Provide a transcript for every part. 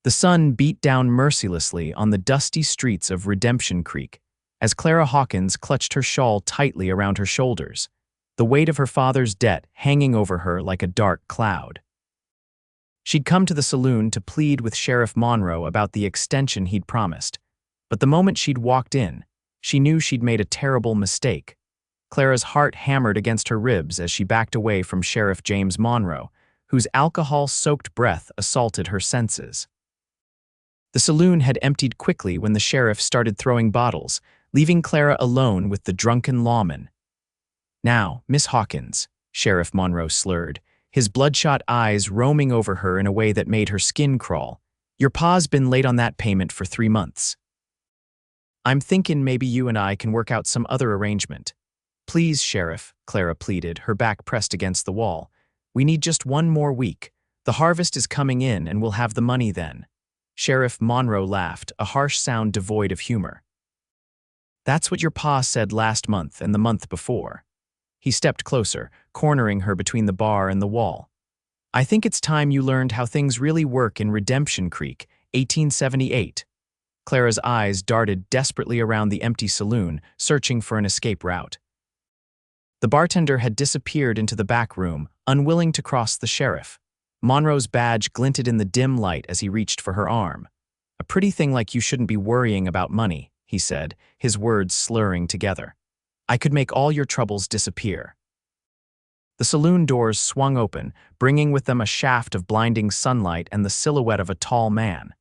The sun beat down mercilessly on the dusty streets of Redemption Creek as Clara Hawkins clutched her shawl tightly around her shoulders, the weight of her father's debt hanging over her like a dark cloud. She'd come to the saloon to plead with Sheriff Monroe about the extension he'd promised, but the moment she'd walked in, she knew she'd made a terrible mistake. Clara's heart hammered against her ribs as she backed away from Sheriff James Monroe, whose alcohol-soaked breath assaulted her senses. The saloon had emptied quickly when the sheriff started throwing bottles, leaving Clara alone with the drunken lawman. "Now, Miss Hawkins," Sheriff Monroe slurred, his bloodshot eyes roaming over her in a way that made her skin crawl. "Your pa's been late on that payment for 3 months. I'm thinking maybe you and I can work out some other arrangement." "Please, Sheriff," Clara pleaded, her back pressed against the wall. "We need just 1 more week. The harvest is coming in and we'll have the money then." Sheriff Monroe laughed, a harsh sound devoid of humor. "That's what your pa said last month and the month before." He stepped closer, cornering her between the bar and the wall. "I think it's time you learned how things really work in Redemption Creek, 1878. Clara's eyes darted desperately around the empty saloon, searching for an escape route. The bartender had disappeared into the back room, unwilling to cross the sheriff. Monroe's badge glinted in the dim light as he reached for her arm. "A pretty thing like you shouldn't be worrying about money," he said, his words slurring together. "I could make all your troubles disappear." The saloon doors swung open, bringing with them a shaft of blinding sunlight and the silhouette of a tall man.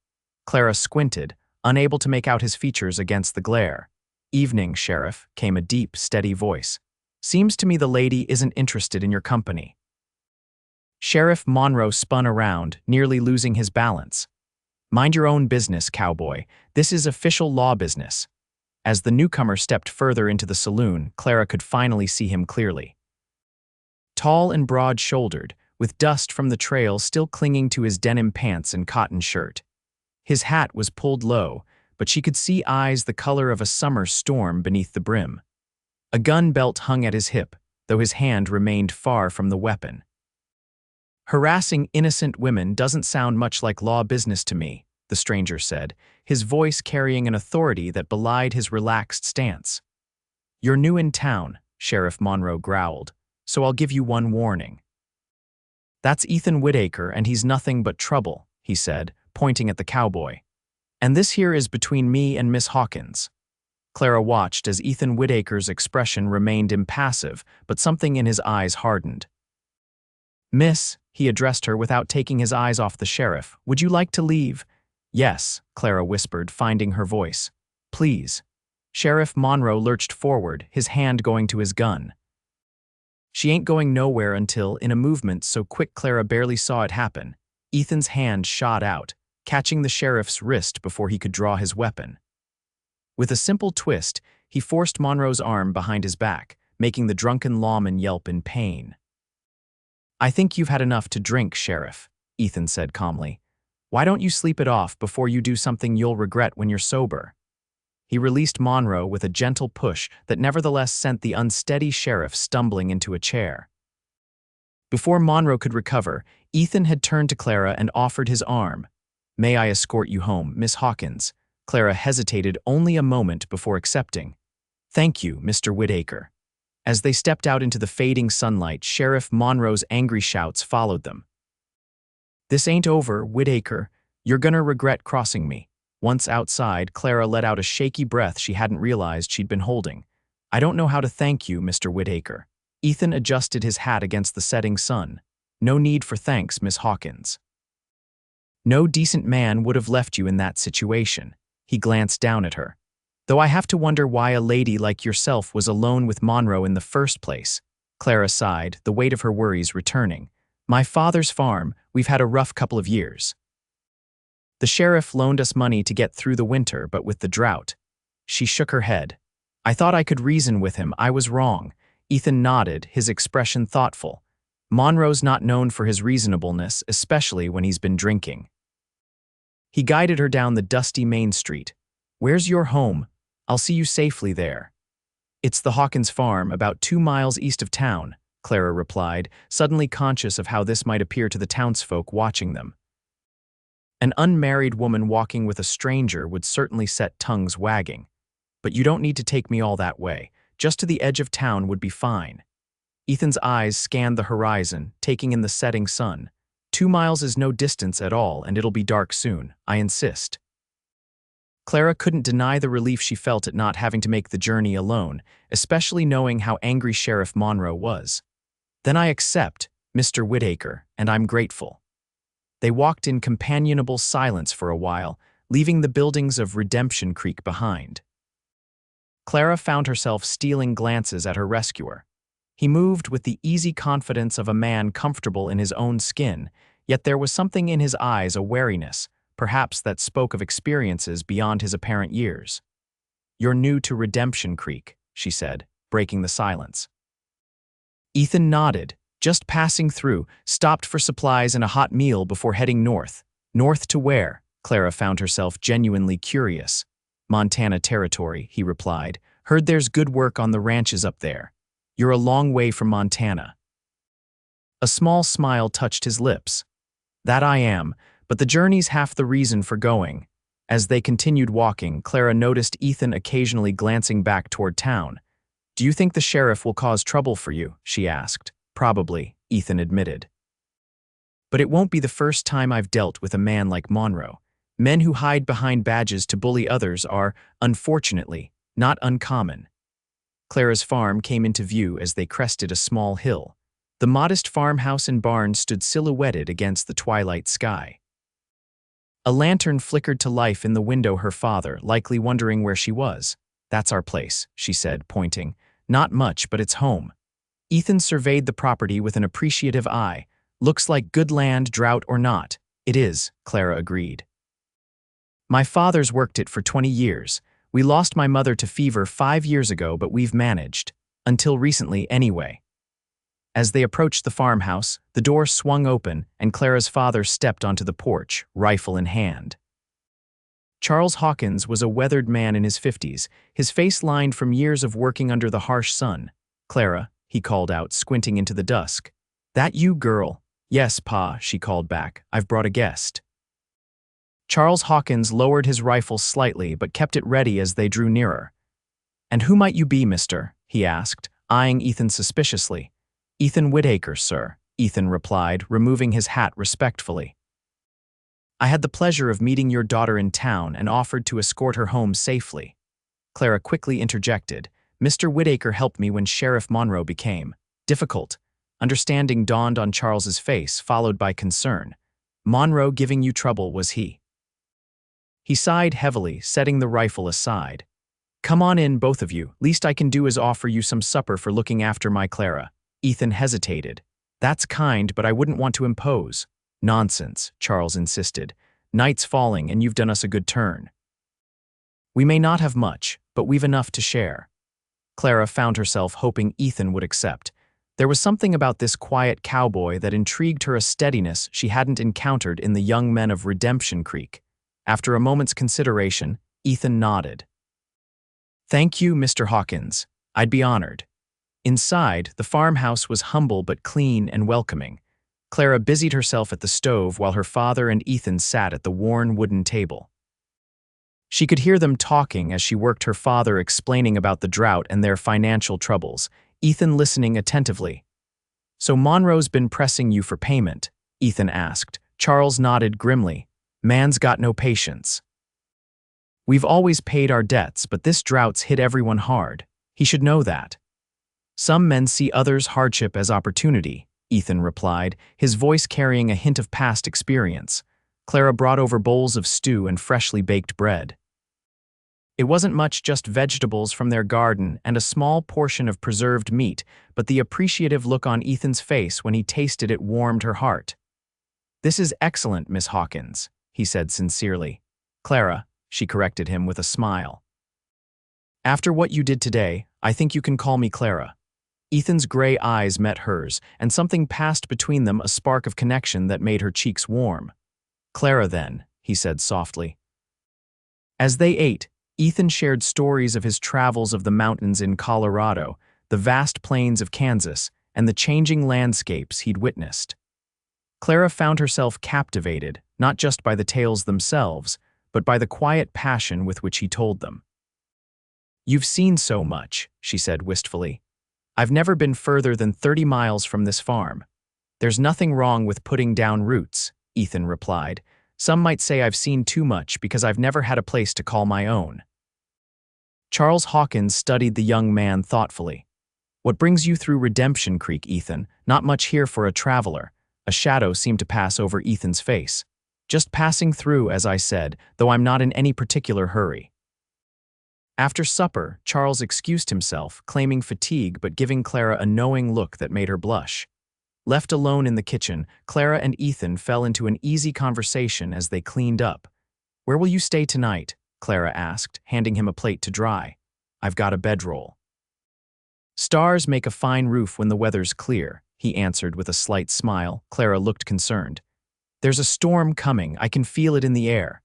Clara squinted, unable to make out his features against the glare. "Evening, Sheriff," came a deep, steady voice. "Seems to me the lady isn't interested in your company." Sheriff Monroe spun around, nearly losing his balance. "Mind your own business, cowboy. This is official law business." As the newcomer stepped further into the saloon, Clara could finally see him clearly. Tall and broad-shouldered, with dust from the trail still clinging to his denim pants and cotton shirt. His hat was pulled low, but she could see eyes the color of a summer storm beneath the brim. A gun belt hung at his hip, though his hand remained far from the weapon. "Harassing innocent women doesn't sound much like law business to me," the stranger said, his voice carrying an authority that belied his relaxed stance. "You're new in town," Sheriff Monroe growled, "so I'll give you one warning." "That's Ethan Whitaker, and he's nothing but trouble," he said, pointing at the cowboy. "And this here is between me and Miss Hawkins." Clara watched as Ethan Whitaker's expression remained impassive, but something in his eyes hardened. "Miss," he addressed her without taking his eyes off the sheriff, "would you like to leave?" "Yes," Clara whispered, finding her voice. "Please." Sheriff Monroe lurched forward, his hand going to his gun. "She ain't going nowhere until," in a movement so quick Clara barely saw it happen, Ethan's hand shot out, catching the sheriff's wrist before he could draw his weapon. With a simple twist, he forced Monroe's arm behind his back, making the drunken lawman yelp in pain. "I think you've had enough to drink, Sheriff," Ethan said calmly. "Why don't you sleep it off before you do something you'll regret when you're sober?" He released Monroe with a gentle push that nevertheless sent the unsteady sheriff stumbling into a chair. Before Monroe could recover, Ethan had turned to Clara and offered his arm. "May I escort you home, Miss Hawkins?" Clara hesitated only a moment before accepting. "Thank you, Mr. Whitaker." As they stepped out into the fading sunlight, Sheriff Monroe's angry shouts followed them. "This ain't over, Whitaker. You're gonna regret crossing me." Once outside, Clara let out a shaky breath she hadn't realized she'd been holding. "I don't know how to thank you, Mr. Whitaker." Ethan adjusted his hat against the setting sun. "No need for thanks, Miss Hawkins. No decent man would have left you in that situation." He glanced down at her. "Though I have to wonder why a lady like yourself was alone with Monroe in the first place." Clara sighed, the weight of her worries returning. "My father's farm, we've had a rough couple of years. The sheriff loaned us money to get through the winter, but with the drought." She shook her head. "I thought I could reason with him. I was wrong." Ethan nodded, his expression thoughtful. "Monroe's not known for his reasonableness, especially when he's been drinking." He guided her down the dusty main street. "Where's your home? I'll see you safely there." "It's the Hawkins farm, about 2 miles east of town," Clara replied, suddenly conscious of how this might appear to the townsfolk watching them. An unmarried woman walking with a stranger would certainly set tongues wagging. But you don't need to take me all that way. Just to the edge of town would be fine. Ethan's eyes scanned the horizon, taking in the setting sun. 2 miles is no distance at all, and it'll be dark soon, I insist. Clara couldn't deny the relief she felt at not having to make the journey alone, especially knowing how angry Sheriff Monroe was. Then I accept, Mr. Whitaker, and I'm grateful. They walked in companionable silence for a while, leaving the buildings of Redemption Creek behind. Clara found herself stealing glances at her rescuer. He moved with the easy confidence of a man comfortable in his own skin, yet there was something in his eyes, a wariness, perhaps that spoke of experiences beyond his apparent years. "You're new to Redemption Creek," she said, breaking the silence. Ethan nodded, just passing through, stopped for supplies and a hot meal before heading north. North to where? Clara found herself genuinely curious. Montana Territory, he replied. Heard there's good work on the ranches up there. You're a long way from Montana. A small smile touched his lips. That I am, but the journey's half the reason for going. As they continued walking, Clara noticed Ethan occasionally glancing back toward town. Do you think the sheriff will cause trouble for you? She asked. Probably, Ethan admitted. But it won't be the first time I've dealt with a man like Monroe. Men who hide behind badges to bully others are, unfortunately, not uncommon. Clara's farm came into view as they crested a small hill. The modest farmhouse and barn stood silhouetted against the twilight sky. A lantern flickered to life in the window, her father, likely wondering where she was. That's our place, she said, pointing. Not much, but it's home. Ethan surveyed the property with an appreciative eye. Looks like good land, drought or not. It is, Clara agreed. My father's worked it for 20 years. We lost my mother to fever 5 years ago, but we've managed. Until recently, anyway. As they approached the farmhouse, the door swung open and Clara's father stepped onto the porch, rifle in hand. Charles Hawkins was a weathered man in his 50s, his face lined from years of working under the harsh sun. Clara, he called out, squinting into the dusk. That you, girl? Yes, Pa, she called back. I've brought a guest. Charles Hawkins lowered his rifle slightly but kept it ready as they drew nearer. And who might you be, mister? He asked, eyeing Ethan suspiciously. Ethan Whitaker, sir, Ethan replied, removing his hat respectfully. I had the pleasure of meeting your daughter in town and offered to escort her home safely. Clara quickly interjected. Mr. Whitaker helped me when Sheriff Monroe became difficult. Understanding dawned on Charles's face, followed by concern. Monroe giving you trouble, was he? He sighed heavily, setting the rifle aside. Come on in, both of you. Least I can do is offer you some supper for looking after my Clara. Ethan hesitated. That's kind, but I wouldn't want to impose. Nonsense, Charles insisted. Night's falling and you've done us a good turn. We may not have much, but we've enough to share. Clara found herself hoping Ethan would accept. There was something about this quiet cowboy that intrigued her, a steadiness she hadn't encountered in the young men of Redemption Creek. After a moment's consideration, Ethan nodded. Thank you, Mr. Hawkins. I'd be honored. Inside, the farmhouse was humble but clean and welcoming. Clara busied herself at the stove while her father and Ethan sat at the worn wooden table. She could hear them talking as she worked, her father explaining about the drought and their financial troubles, Ethan listening attentively. So Monroe's been pressing you for payment? Ethan asked. Charles nodded grimly. Man's got no patience. We've always paid our debts, but this drought's hit everyone hard. He should know that. Some men see others' hardship as opportunity, Ethan replied, his voice carrying a hint of past experience. Clara brought over bowls of stew and freshly baked bread. It wasn't much, just vegetables from their garden and a small portion of preserved meat, but the appreciative look on Ethan's face when he tasted it warmed her heart. This is excellent, Miss Hawkins, he said sincerely. Clara, she corrected him with a smile. After what you did today, I think you can call me Clara. Ethan's gray eyes met hers, and something passed between them, a spark of connection that made her cheeks warm. Clara, then, he said softly. As they ate, Ethan shared stories of his travels of the mountains in Colorado, the vast plains of Kansas, and the changing landscapes he'd witnessed. Clara found herself captivated, not just by the tales themselves, but by the quiet passion with which he told them. "You've seen so much," she said wistfully. "I've never been further than 30 miles from this farm." "There's nothing wrong with putting down roots," Ethan replied. "Some might say I've seen too much because I've never had a place to call my own." Charles Hawkins studied the young man thoughtfully. "What brings you through Redemption Creek, Ethan? Not much here for a traveler." A shadow seemed to pass over Ethan's face. "Just passing through, as I said, though I'm not in any particular hurry." After supper, Charles excused himself, claiming fatigue but giving Clara a knowing look that made her blush. Left alone in the kitchen, Clara and Ethan fell into an easy conversation as they cleaned up. "Where will you stay tonight?" Clara asked, handing him a plate to dry. "I've got a bedroll." "Stars make a fine roof when the weather's clear," he answered with a slight smile. Clara looked concerned. "There's a storm coming, I can feel it in the air."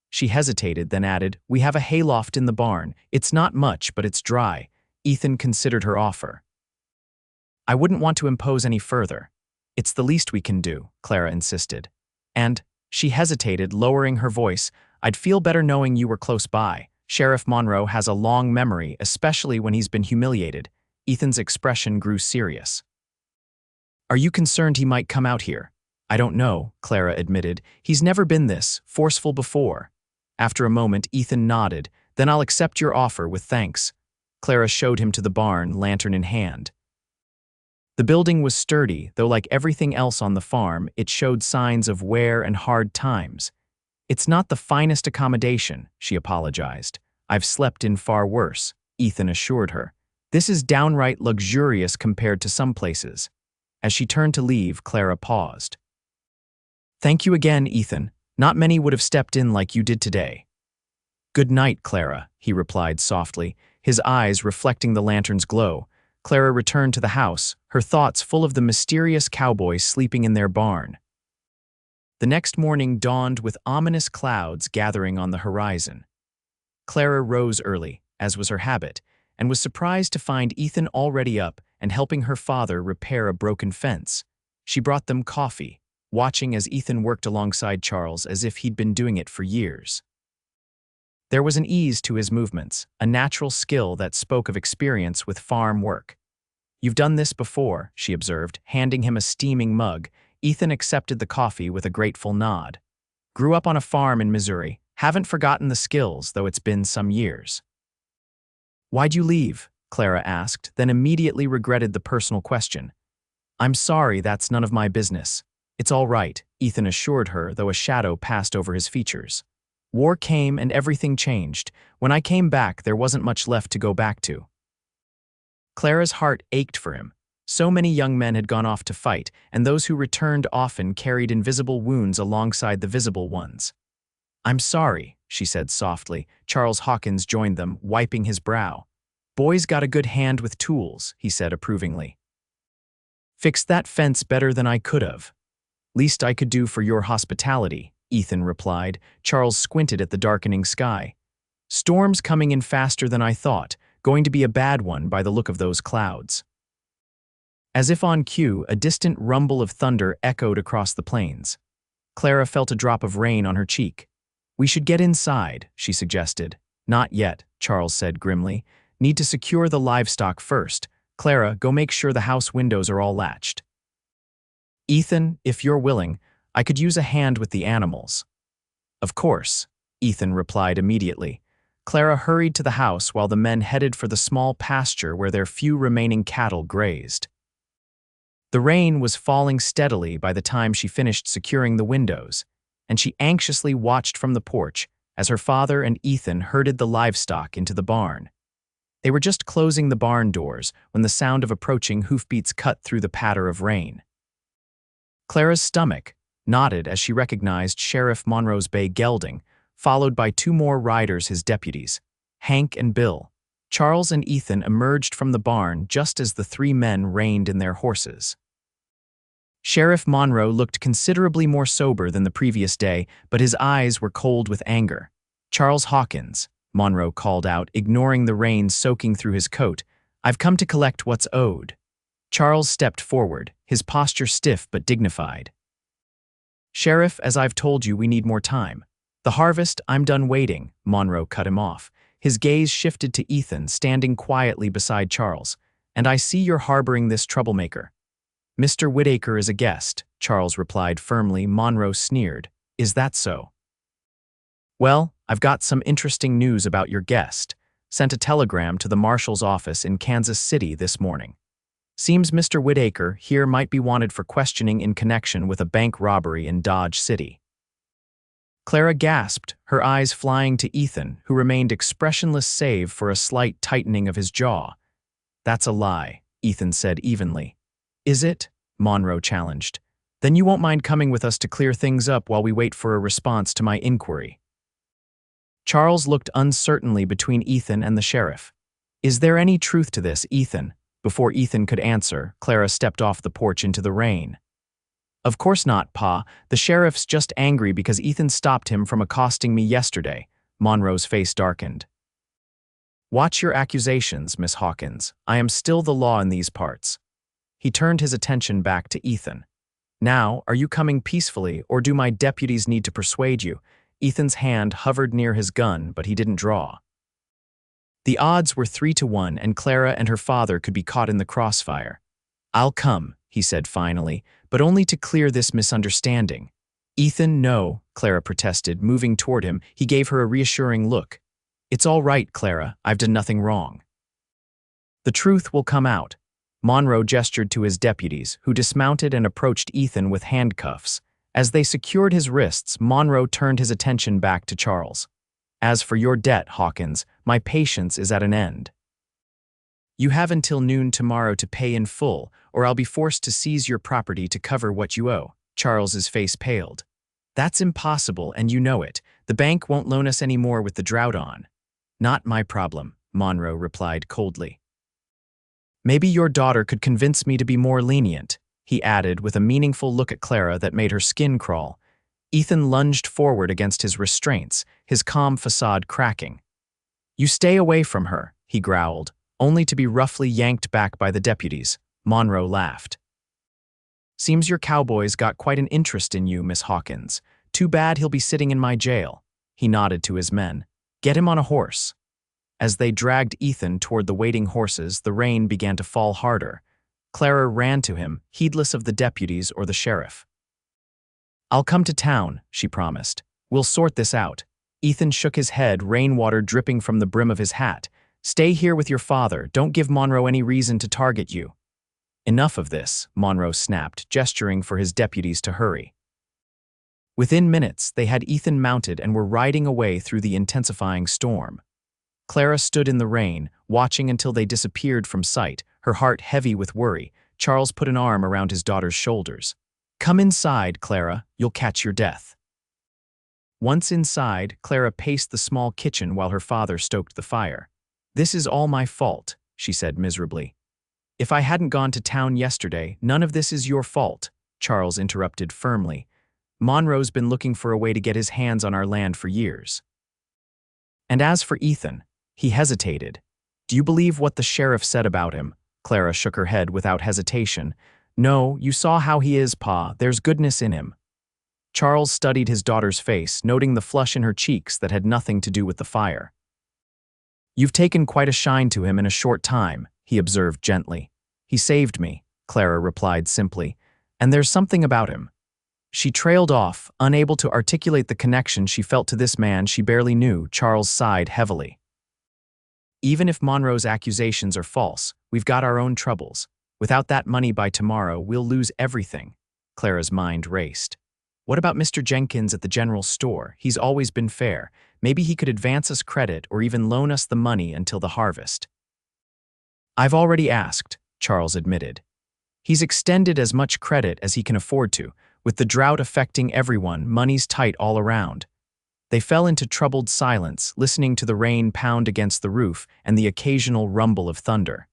She hesitated, then added, "We have a hayloft in the barn. It's not much, but it's dry." Ethan considered her offer. "I wouldn't want to impose any further. It's the least we can do," Clara insisted. "And," she hesitated, lowering her voice, "I'd feel better knowing you were close by. Sheriff Monroe has a long memory, especially when he's been humiliated." Ethan's expression grew serious. "Are you concerned he might come out here?" "I don't know," Clara admitted. "He's never been this forceful before." After a moment, Ethan nodded. "Then I'll accept your offer with thanks." Clara showed him to the barn, lantern in hand. The building was sturdy, though like everything else on the farm, it showed signs of wear and hard times. "It's not the finest accommodation," she apologized. "I've slept in far worse," Ethan assured her. "This is downright luxurious compared to some places." As she turned to leave, Clara paused. "Thank you again, Ethan. Not many would have stepped in like you did today." "Good night, Clara," he replied softly, his eyes reflecting the lantern's glow. Clara returned to the house, her thoughts full of the mysterious cowboy sleeping in their barn. The next morning dawned with ominous clouds gathering on the horizon. Clara rose early, as was her habit, and was surprised to find Ethan already up and helping her father repair a broken fence. She brought them coffee, watching as Ethan worked alongside Charles as if he'd been doing it for years. There was an ease to his movements, a natural skill that spoke of experience with farm work. "You've done this before," she observed, handing him a steaming mug. Ethan accepted the coffee with a grateful nod. "Grew up on a farm in Missouri. Haven't forgotten the skills, though it's been some years." "Why'd you leave?" Clara asked, then immediately regretted the personal question. "I'm sorry, that's none of my business." "It's all right," Ethan assured her, though a shadow passed over his features. "War came and everything changed. When I came back, there wasn't much left to go back to." Clara's heart ached for him. So many young men had gone off to fight, and those who returned often carried invisible wounds alongside the visible ones. "I'm sorry," she said softly. Charles Hawkins joined them, wiping his brow. "Boy's got a good hand with tools," he said approvingly. "Fixed that fence better than I could have." "Least I could do for your hospitality," Ethan replied. Charles squinted at the darkening sky. "Storm's coming in faster than I thought. Going to be a bad one by the look of those clouds." As if on cue, a distant rumble of thunder echoed across the plains. Clara felt a drop of rain on her cheek. "We should get inside," she suggested. "Not yet," Charles said grimly. "Need to secure the livestock first. Clara, go make sure the house windows are all latched." "Ethan, if you're willing, I could use a hand with the animals." "Of course," Ethan replied immediately. Clara hurried to the house while the men headed for the small pasture where their few remaining cattle grazed. The rain was falling steadily by the time she finished securing the windows, and she anxiously watched from the porch as her father and Ethan herded the livestock into the barn. They were just closing the barn doors when the sound of approaching hoofbeats cut through the patter of rain. Clara's stomach knotted as she recognized Sheriff Monroe's bay gelding, followed by two more riders, his deputies, Hank and Bill. Charles and Ethan emerged from the barn just as the three men reined in their horses. Sheriff Monroe looked considerably more sober than the previous day, but his eyes were cold with anger. "Charles Hawkins," Monroe called out, ignoring the rain soaking through his coat, "I've come to collect what's owed." Charles stepped forward, his posture stiff but dignified. Sheriff, as I've told you, we need more time. The harvest, I'm done waiting, Monroe cut him off. His gaze shifted to Ethan, standing quietly beside Charles. And I see you're harboring this troublemaker. Mr. Whitaker is a guest, Charles replied firmly. Monroe sneered. Is that so? Well, I've got some interesting news about your guest. Sent a telegram to the marshal's office in Kansas City this morning. Seems Mr. Whitaker here might be wanted for questioning in connection with a bank robbery in Dodge City. Clara gasped, her eyes flying to Ethan, who remained expressionless save for a slight tightening of his jaw. That's a lie, Ethan said evenly. Is it? Monroe challenged. Then you won't mind coming with us to clear things up while we wait for a response to my inquiry. Charles looked uncertainly between Ethan and the sheriff. Is there any truth to this, Ethan? Before Ethan could answer, Clara stepped off the porch into the rain. Of course not, Pa. The sheriff's just angry because Ethan stopped him from accosting me yesterday. Monroe's face darkened. Watch your accusations, Miss Hawkins. I am still the law in these parts. He turned his attention back to Ethan. Now, are you coming peacefully, or do my deputies need to persuade you? Ethan's hand hovered near his gun, but he didn't draw. The odds were 3-1, and Clara and her father could be caught in the crossfire. I'll come, he said finally, but only to clear this misunderstanding. Ethan, no, Clara protested, moving toward him. He gave her a reassuring look. It's all right, Clara, I've done nothing wrong. The truth will come out. Monroe gestured to his deputies, who dismounted and approached Ethan with handcuffs. As they secured his wrists, Monroe turned his attention back to Charles. As for your debt, Hawkins, my patience is at an end. You have until noon tomorrow to pay in full, or I'll be forced to seize your property to cover what you owe. Charles's face paled. That's impossible, and you know it. The bank won't loan us any more with the drought on. Not my problem, Monroe replied coldly. Maybe your daughter could convince me to be more lenient, he added with a meaningful look at Clara that made her skin crawl. Ethan lunged forward against his restraints, his calm facade cracking. You stay away from her, he growled, only to be roughly yanked back by the deputies. Monroe laughed. Seems your cowboy's got quite an interest in you, Miss Hawkins. Too bad he'll be sitting in my jail. He nodded to his men. Get him on a horse. As they dragged Ethan toward the waiting horses, the rain began to fall harder. Clara ran to him, heedless of the deputies or the sheriff. I'll come to town, she promised. We'll sort this out. Ethan shook his head, rainwater dripping from the brim of his hat. Stay here with your father. Don't give Monroe any reason to target you. Enough of this, Monroe snapped, gesturing for his deputies to hurry. Within minutes, they had Ethan mounted and were riding away through the intensifying storm. Clara stood in the rain, watching until they disappeared from sight, her heart heavy with worry. Charles put an arm around his daughter's shoulders. Come inside, Clara. You'll catch your death. Once inside, Clara paced the small kitchen while her father stoked the fire. This is all my fault, she said miserably. If I hadn't gone to town yesterday, none of this is your fault, Charles interrupted firmly. Monroe's been looking for a way to get his hands on our land for years. And as for Ethan, he hesitated. Do you believe what the sheriff said about him? Clara shook her head without hesitation. No, you saw how he is, Pa. There's goodness in him. Charles studied his daughter's face, noting the flush in her cheeks that had nothing to do with the fire. You've taken quite a shine to him in a short time, he observed gently. He saved me, Clara replied simply, and there's something about him. She trailed off, unable to articulate the connection she felt to this man she barely knew. Charles sighed heavily. Even if Monroe's accusations are false, we've got our own troubles. Without that money by tomorrow, we'll lose everything. Clara's mind raced. What about Mr. Jenkins at the general store? He's always been fair. Maybe he could advance us credit or even loan us the money until the harvest. I've already asked, Charles admitted. He's extended as much credit as he can afford to. With the drought affecting everyone, money's tight all around. They fell into troubled silence, listening to the rain pound against the roof and the occasional rumble of thunder.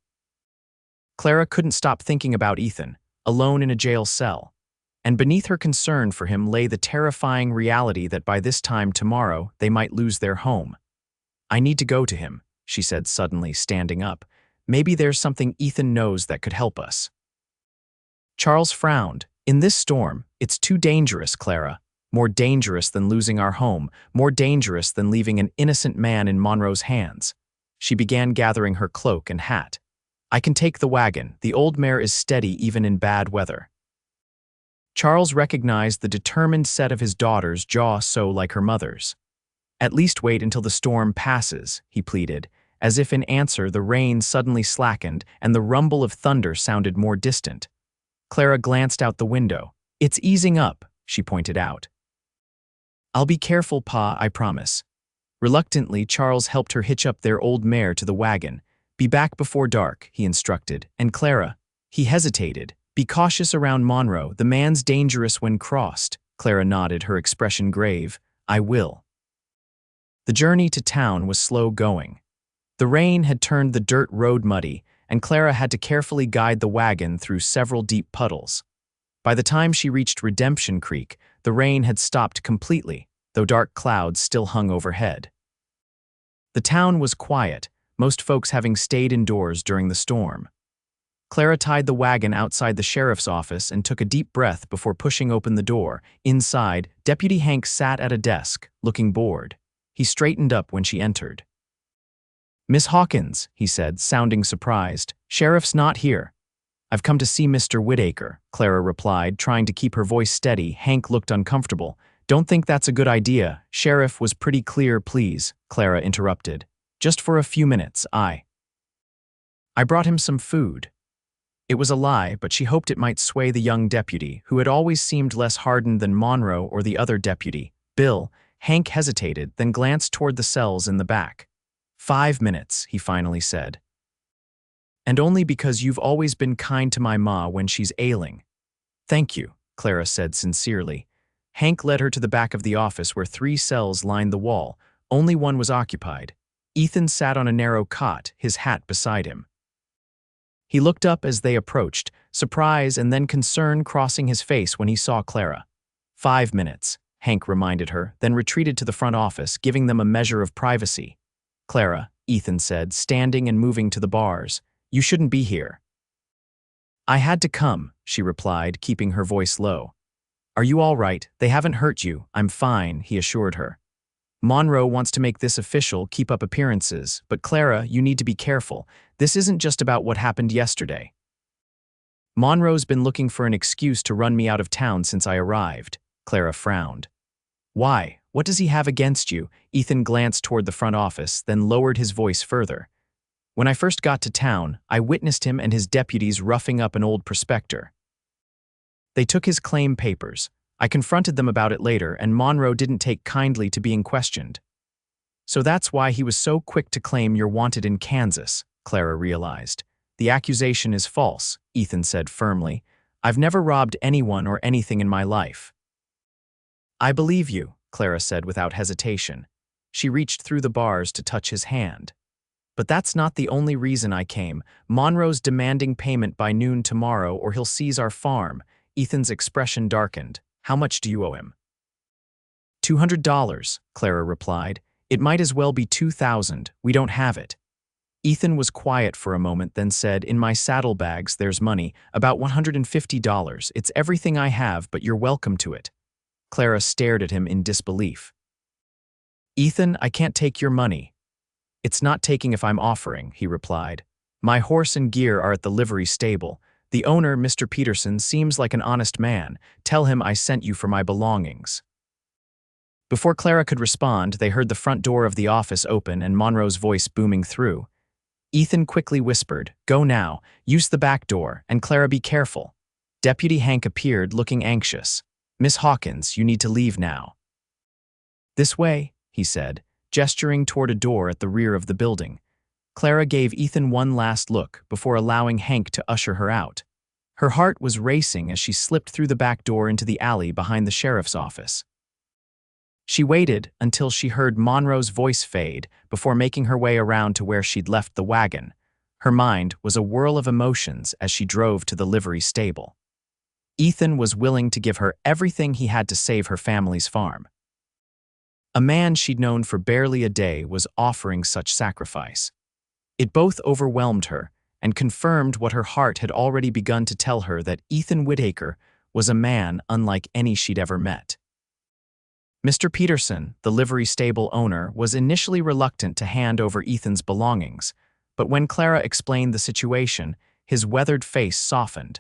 Clara couldn't stop thinking about Ethan, alone in a jail cell. And beneath her concern for him lay the terrifying reality that by this time tomorrow they might lose their home. I need to go to him, she said suddenly, standing up. Maybe there's something Ethan knows that could help us. Charles frowned. In this storm, it's too dangerous, Clara. More dangerous than losing our home, more dangerous than leaving an innocent man in Monroe's hands. She began gathering her cloak and hat. I can take the wagon. The old mare is steady even in bad weather. Charles recognized the determined set of his daughter's jaw so like her mother's. At least wait until the storm passes, he pleaded. As if in answer, the rain suddenly slackened and the rumble of thunder sounded more distant. Clara glanced out the window. It's easing up, she pointed out. I'll be careful, Pa, I promise. Reluctantly, Charles helped her hitch up their old mare to the wagon. Be back before dark, he instructed. And Clara, he hesitated. Be cautious around Monroe. The man's dangerous when crossed. Clara nodded, her expression grave. I will. The journey to town was slow going. The rain had turned the dirt road muddy, and Clara had to carefully guide the wagon through several deep puddles. By the time she reached Redemption Creek, the rain had stopped completely, though dark clouds still hung overhead. The town was quiet, most folks having stayed indoors during the storm. Clara tied the wagon outside the sheriff's office and took a deep breath before pushing open the door. Inside, Deputy Hank sat at a desk, looking bored. He straightened up when she entered. Miss Hawkins, he said, sounding surprised. Sheriff's not here. I've come to see Mr. Whitaker, Clara replied, trying to keep her voice steady. Hank looked uncomfortable. Don't think that's a good idea. Sheriff was pretty clear, please, Clara interrupted. Just for a few minutes, I brought him some food. It was a lie, but she hoped it might sway the young deputy, who had always seemed less hardened than Monroe or the other deputy, Bill. Hank hesitated, then glanced toward the cells in the back. 5 minutes, he finally said. And only because you've always been kind to my ma when she's ailing. Thank you, Clara said sincerely. Hank led her to the back of the office where 3 cells lined the wall. Only one was occupied. Ethan sat on a narrow cot, his hat beside him. He looked up as they approached, surprise and then concern crossing his face when he saw Clara. 5 minutes, Hank reminded her, then retreated to the front office, giving them a measure of privacy. Clara, Ethan said, standing and moving to the bars. You shouldn't be here. I had to come, she replied, keeping her voice low. Are you all right? They haven't hurt you. I'm fine, he assured her. Monroe wants to make this official, keep up appearances, but Clara, you need to be careful. This isn't just about what happened yesterday. Monroe's been looking for an excuse to run me out of town since I arrived. Clara frowned. Why? What does he have against you? Ethan glanced toward the front office, then lowered his voice further. When I first got to town, I witnessed him and his deputies roughing up an old prospector. They took his claim papers. I confronted them about it later, and Monroe didn't take kindly to being questioned. So that's why he was so quick to claim you're wanted in Kansas, Clara realized. The accusation is false, Ethan said firmly. I've never robbed anyone or anything in my life. I believe you, Clara said without hesitation. She reached through the bars to touch his hand. But that's not the only reason I came. Monroe's demanding payment by noon tomorrow or he'll seize our farm. Ethan's expression darkened. How much do you owe him? $200, Clara replied. It might as well be $2,000. We don't have it. Ethan was quiet for a moment, then said, in my saddlebags there's money, about $150. It's everything I have, but you're welcome to it. Clara stared at him in disbelief. Ethan, I can't take your money. It's not taking if I'm offering, he replied. My horse and gear are at the livery stable. The owner, Mr. Peterson, seems like an honest man. Tell him I sent you for my belongings. Before Clara could respond, they heard the front door of the office open and Monroe's voice booming through. Ethan quickly whispered, Go now, use the back door, and Clara, be careful. Deputy Hank appeared, looking anxious. Miss Hawkins, you need to leave now. This way, he said, gesturing toward a door at the rear of the building. Clara gave Ethan one last look before allowing Hank to usher her out. Her heart was racing as she slipped through the back door into the alley behind the sheriff's office. She waited until she heard Monroe's voice fade before making her way around to where she'd left the wagon. Her mind was a whirl of emotions as she drove to the livery stable. Ethan was willing to give her everything he had to save her family's farm. A man she'd known for barely a day was offering such sacrifice. It both overwhelmed her and confirmed what her heart had already begun to tell her, that Ethan Whitaker was a man unlike any she'd ever met. Mr. Peterson, the livery stable owner, was initially reluctant to hand over Ethan's belongings, but when Clara explained the situation, his weathered face softened.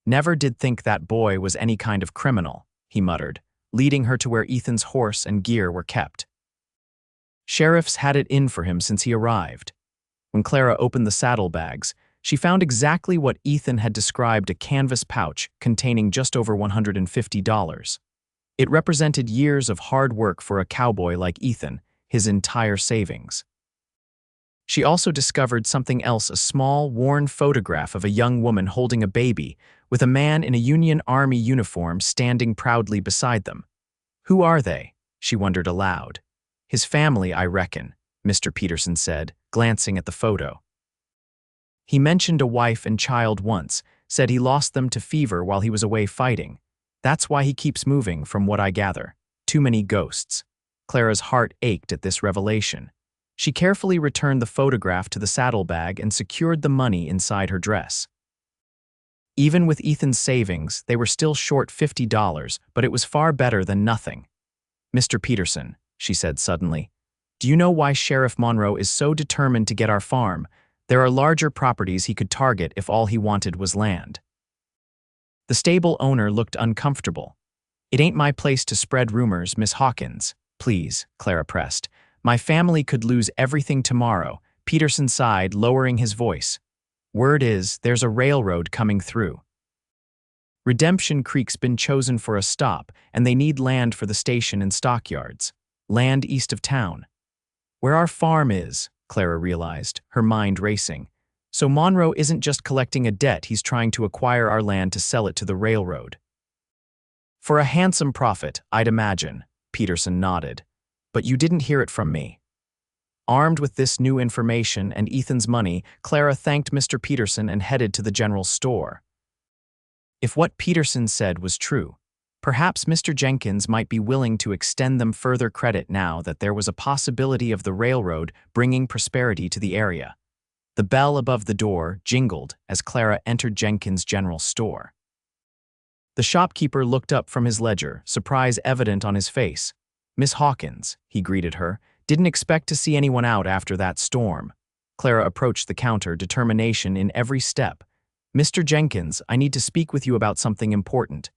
"Never did think that boy was any kind of criminal," he muttered, leading her to where Ethan's horse and gear were kept. Sheriff's had it in for him since he arrived. When Clara opened the saddlebags, she found exactly what Ethan had described: a canvas pouch containing just over $150. It represented years of hard work for a cowboy like Ethan, his entire savings. She also discovered something else: a small, worn photograph of a young woman holding a baby, with a man in a Union Army uniform standing proudly beside them. "Who are they?" she wondered aloud. "His family, I reckon," Mr. Peterson said, glancing at the photo. "He mentioned a wife and child once, said he lost them to fever while he was away fighting. That's why he keeps moving, from what I gather. Too many ghosts." Clara's heart ached at this revelation. She carefully returned the photograph to the saddlebag and secured the money inside her dress. Even with Ethan's savings, they were still short $50, but it was far better than nothing. "Mr. Peterson," she said suddenly, "do you know why Sheriff Monroe is so determined to get our farm? There are larger properties he could target if all he wanted was land." The stable owner looked uncomfortable. "It ain't my place to spread rumors, Miss Hawkins." "Please," Clara pressed. "My family could lose everything tomorrow." Peterson sighed, lowering his voice. "Word is, there's a railroad coming through. Redemption Creek's been chosen for a stop, and they need land for the station and stockyards. Land east of town. Where our farm is," Clara realized, her mind racing. "So Monroe isn't just collecting a debt, he's trying to acquire our land to sell it to the railroad." "For a handsome profit, I'd imagine," Peterson nodded. "But you didn't hear it from me." Armed with this new information and Ethan's money, Clara thanked Mr. Peterson and headed to the general store. If what Peterson said was true, perhaps Mr. Jenkins might be willing to extend them further credit now that there was a possibility of the railroad bringing prosperity to the area. The bell above the door jingled as Clara entered Jenkins' general store. The shopkeeper looked up from his ledger, surprise evident on his face. "Miss Hawkins," he greeted her, "didn't expect to see anyone out after that storm." Clara approached the counter, determination in every step. "Mr. Jenkins, I need to speak with you about something important."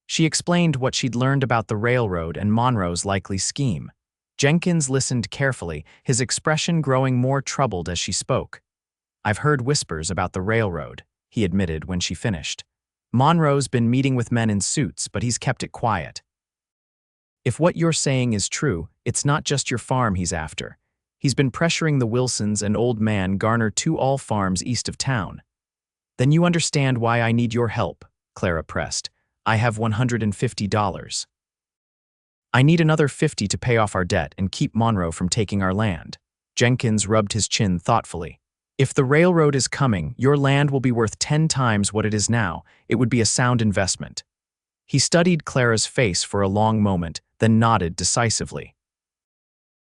She explained what she'd learned about the railroad and Monroe's likely scheme. Jenkins listened carefully, his expression growing more troubled as she spoke. "I've heard whispers about the railroad," he admitted when she finished. "Monroe's been meeting with men in suits, but he's kept it quiet. If what you're saying is true, it's not just your farm he's after. He's been pressuring the Wilsons and Old Man Garner to all farms east of town." "Then you understand why I need your help," Clara pressed. "I have $150. I need another $50 to pay off our debt and keep Monroe from taking our land." Jenkins rubbed his chin thoughtfully. "If the railroad is coming, your land will be worth 10 times what it is now. It would be a sound investment." He studied Clara's face for a long moment, then nodded decisively.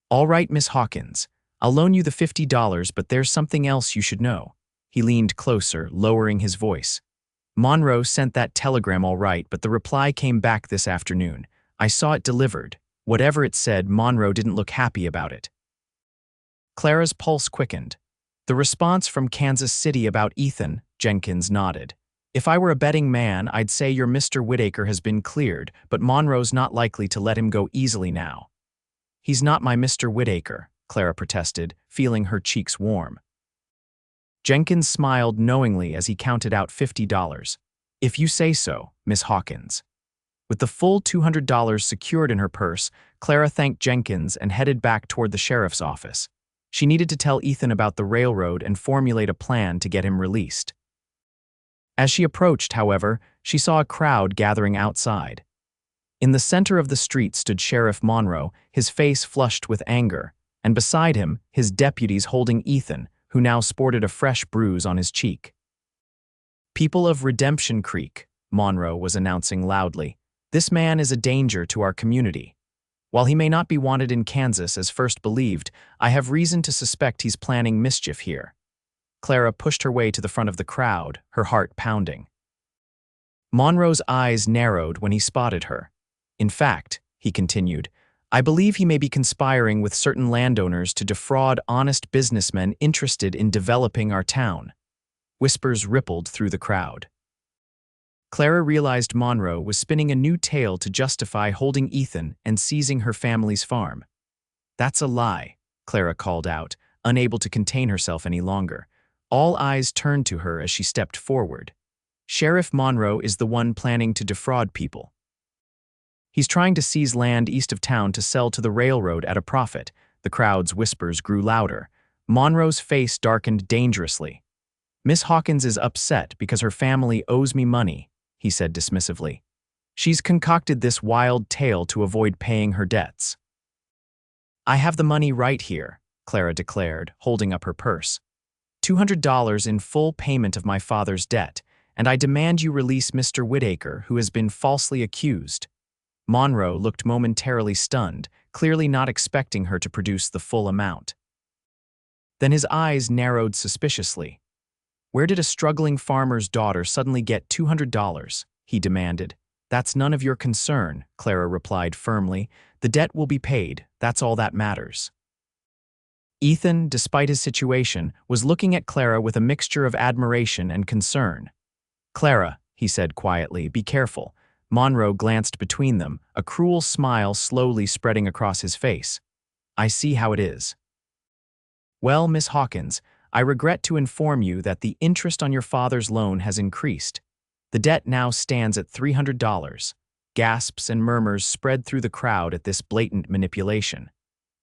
"All right, Miss Hawkins. I'll loan you the $50, but there's something else you should know." He leaned closer, lowering his voice. "Monroe sent that telegram all right, but the reply came back this afternoon. I saw it delivered. Whatever it said, Monroe didn't look happy about it." Clara's pulse quickened. "The response from Kansas City about Ethan," Jenkins nodded. "If I were a betting man, I'd say your Mr. Whitaker has been cleared, but Monroe's not likely to let him go easily now." "He's not my Mr. Whitaker," Clara protested, feeling her cheeks warm. Jenkins smiled knowingly as he counted out $50. "If you say so, Miss Hawkins." With the full $200 secured in her purse, Clara thanked Jenkins and headed back toward the sheriff's office. She needed to tell Ethan about the railroad and formulate a plan to get him released. As she approached, however, she saw a crowd gathering outside. In the center of the street stood Sheriff Monroe, his face flushed with anger, and beside him, his deputies holding Ethan, who now sported a fresh bruise on his cheek. "People of Redemption Creek," Monroe was announcing loudly, "this man is a danger to our community. While he may not be wanted in Kansas as first believed, I have reason to suspect he's planning mischief here." Clara pushed her way to the front of the crowd, her heart pounding. Monroe's eyes narrowed when he spotted her. In fact, he continued, I believe he may be conspiring with certain landowners to defraud honest businessmen interested in developing our town. Whispers rippled through the crowd. Clara realized Monroe was spinning a new tale to justify holding Ethan and seizing her family's farm. That's a lie, Clara called out, unable to contain herself any longer. All eyes turned to her as she stepped forward. Sheriff Monroe is the one planning to defraud people. He's trying to seize land east of town to sell to the railroad at a profit. The crowd's whispers grew louder. Monroe's face darkened dangerously. Miss Hawkins is upset because her family owes me money, he said dismissively. She's concocted this wild tale to avoid paying her debts. I have the money right here, Clara declared, holding up her purse. $200 in full payment of my father's debt, and I demand you release Mr. Whitaker, who has been falsely accused. Monroe looked momentarily stunned, clearly not expecting her to produce the full amount. Then his eyes narrowed suspiciously. Where did a struggling farmer's daughter suddenly get $200? He demanded. That's none of your concern, Clara replied firmly. The debt will be paid, that's all that matters. Ethan, despite his situation, was looking at Clara with a mixture of admiration and concern. Clara, he said quietly, be careful. Monroe glanced between them, a cruel smile slowly spreading across his face. I see how it is. Well, Miss Hawkins, I regret to inform you that the interest on your father's loan has increased. The debt now stands at $300. Gasps and murmurs spread through the crowd at this blatant manipulation.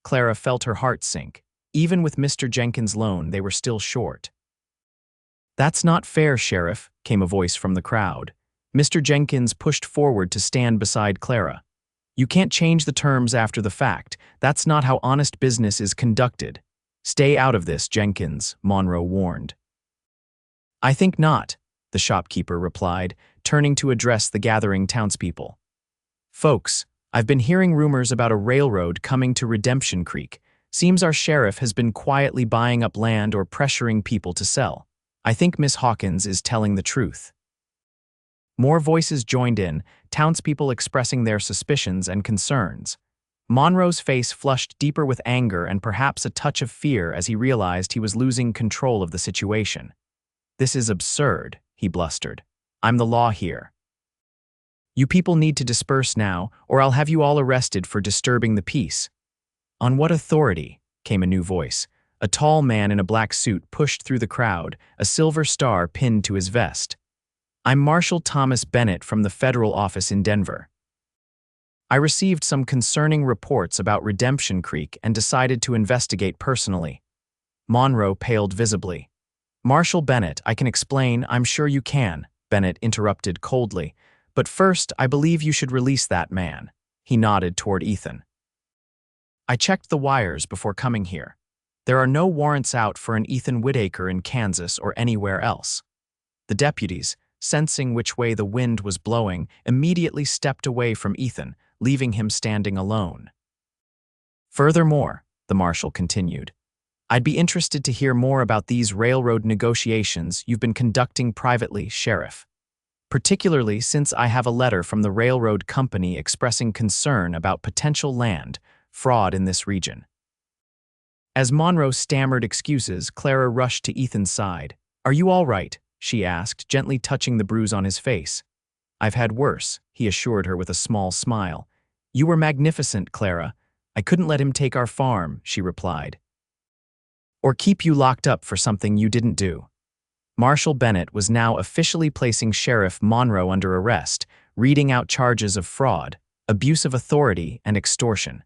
Clara felt her heart sink. Even with Mr. Jenkins' loan, they were still short. That's not fair, Sheriff, came a voice from the crowd. Mr. Jenkins pushed forward to stand beside Clara. You can't change the terms after the fact. That's not how honest business is conducted. Stay out of this, Jenkins, Monroe warned. I think not, the shopkeeper replied, turning to address the gathering townspeople. Folks, I've been hearing rumors about a railroad coming to Redemption Creek. Seems our sheriff has been quietly buying up land or pressuring people to sell. I think Miss Hawkins is telling the truth. More voices joined in, townspeople expressing their suspicions and concerns. Monroe's face flushed deeper with anger and perhaps a touch of fear as he realized he was losing control of the situation. This is absurd, he blustered. I'm the law here. You people need to disperse now, or I'll have you all arrested for disturbing the peace. On what authority? Came a new voice. A tall man in a black suit pushed through the crowd, a silver star pinned to his vest. I'm Marshal Thomas Bennett from the federal office in Denver. I received some concerning reports about Redemption Creek and decided to investigate personally. Monroe paled visibly. Marshal Bennett, I can explain, I'm sure you can, Bennett interrupted coldly. But first, I believe you should release that man. He nodded toward Ethan. I checked the wires before coming here. There are no warrants out for an Ethan Whitaker in Kansas or anywhere else. The deputies, sensing which way the wind was blowing, immediately stepped away from Ethan, leaving him standing alone. Furthermore, the marshal continued, I'd be interested to hear more about these railroad negotiations you've been conducting privately, Sheriff. Particularly since I have a letter from the railroad company expressing concern about potential land fraud in this region. As Monroe stammered excuses, Clara rushed to Ethan's side. Are you all right? She asked, gently touching the bruise on his face. I've had worse, he assured her with a small smile. You were magnificent, Clara. I couldn't let him take our farm, she replied. Or keep you locked up for something you didn't do. Marshal Bennett was now officially placing Sheriff Monroe under arrest, reading out charges of fraud, abuse of authority, and extortion.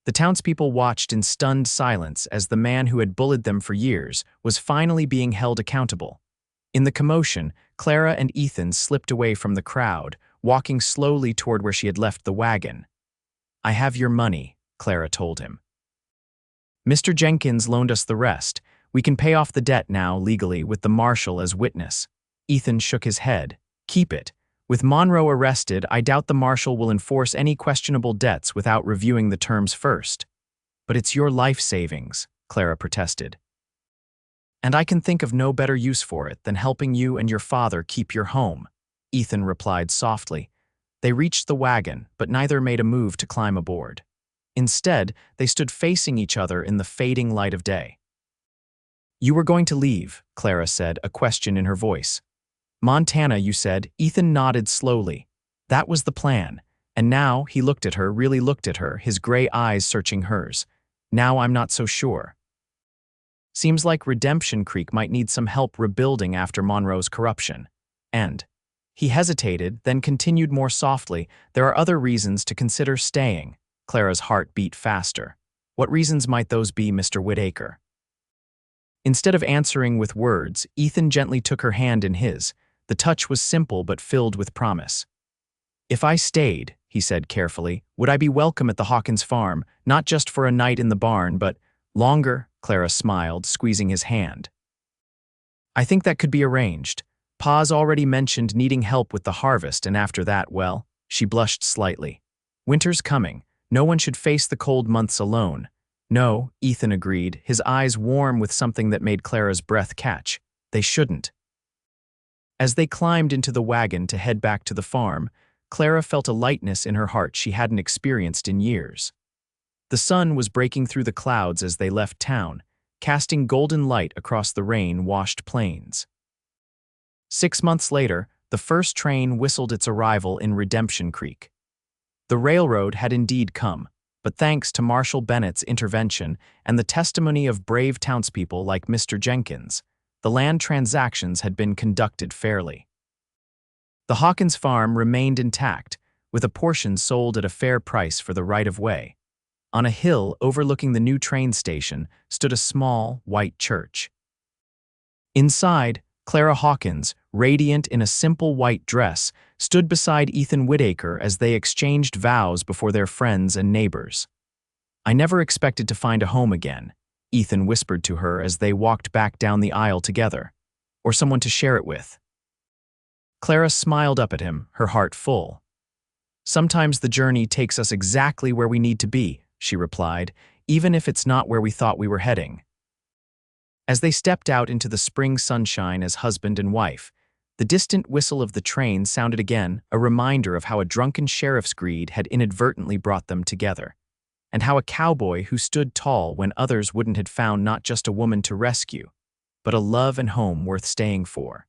The townspeople watched in stunned silence as the man who had bullied them for years was finally being held accountable. In the commotion, Clara and Ethan slipped away from the crowd, walking slowly toward where she had left the wagon. I have your money, Clara told him. Mr. Jenkins loaned us the rest. We can pay off the debt now legally with the marshal as witness. Ethan shook his head. Keep it. With Monroe arrested, I doubt the marshal will enforce any questionable debts without reviewing the terms first. But it's your life savings, Clara protested. And I can think of no better use for it than helping you and your father keep your home. Ethan replied softly. They reached the wagon, but neither made a move to climb aboard. Instead, they stood facing each other in the fading light of day. "You were going to leave," Clara said, a question in her voice. "Montana, you said." Ethan nodded slowly. That was the plan. And now he looked at her, really looked at her, his gray eyes searching hers. "Now I'm not so sure. Seems like Redemption Creek might need some help rebuilding after Monroe's corruption. And..." He hesitated, then continued more softly, "There are other reasons to consider staying." Clara's heart beat faster. "What reasons might those be, Mr. Whitaker?" Instead of answering with words, Ethan gently took her hand in his. The touch was simple but filled with promise. "If I stayed," he said carefully, "would I be welcome at the Hawkins farm, not just for a night in the barn, but longer?" Clara smiled, squeezing his hand. "I think that could be arranged. Pa's already mentioned needing help with the harvest, and after that, well," she blushed slightly. "Winter's coming. No one should face the cold months alone." "No," Ethan agreed, his eyes warm with something that made Clara's breath catch. "They shouldn't." As they climbed into the wagon to head back to the farm, Clara felt a lightness in her heart she hadn't experienced in years. The sun was breaking through the clouds as they left town, casting golden light across the rain-washed plains. 6 months later, the first train whistled its arrival in Redemption Creek. The railroad had indeed come, but thanks to Marshal Bennett's intervention and the testimony of brave townspeople like Mr. Jenkins, the land transactions had been conducted fairly. The Hawkins farm remained intact, with a portion sold at a fair price for the right-of-way. On a hill overlooking the new train station stood a small, white church. Inside, Clara Hawkins, radiant in a simple white dress, stood beside Ethan Whitaker as they exchanged vows before their friends and neighbors. "I never expected to find a home again," Ethan whispered to her as they walked back down the aisle together. "Or someone to share it with." Clara smiled up at him, her heart full. "Sometimes the journey takes us exactly where we need to be," she replied, "even if it's not where we thought we were heading." As they stepped out into the spring sunshine as husband and wife, the distant whistle of the train sounded again, a reminder of how a drunken sheriff's greed had inadvertently brought them together, and how a cowboy who stood tall when others wouldn't had found not just a woman to rescue, but a love and home worth staying for.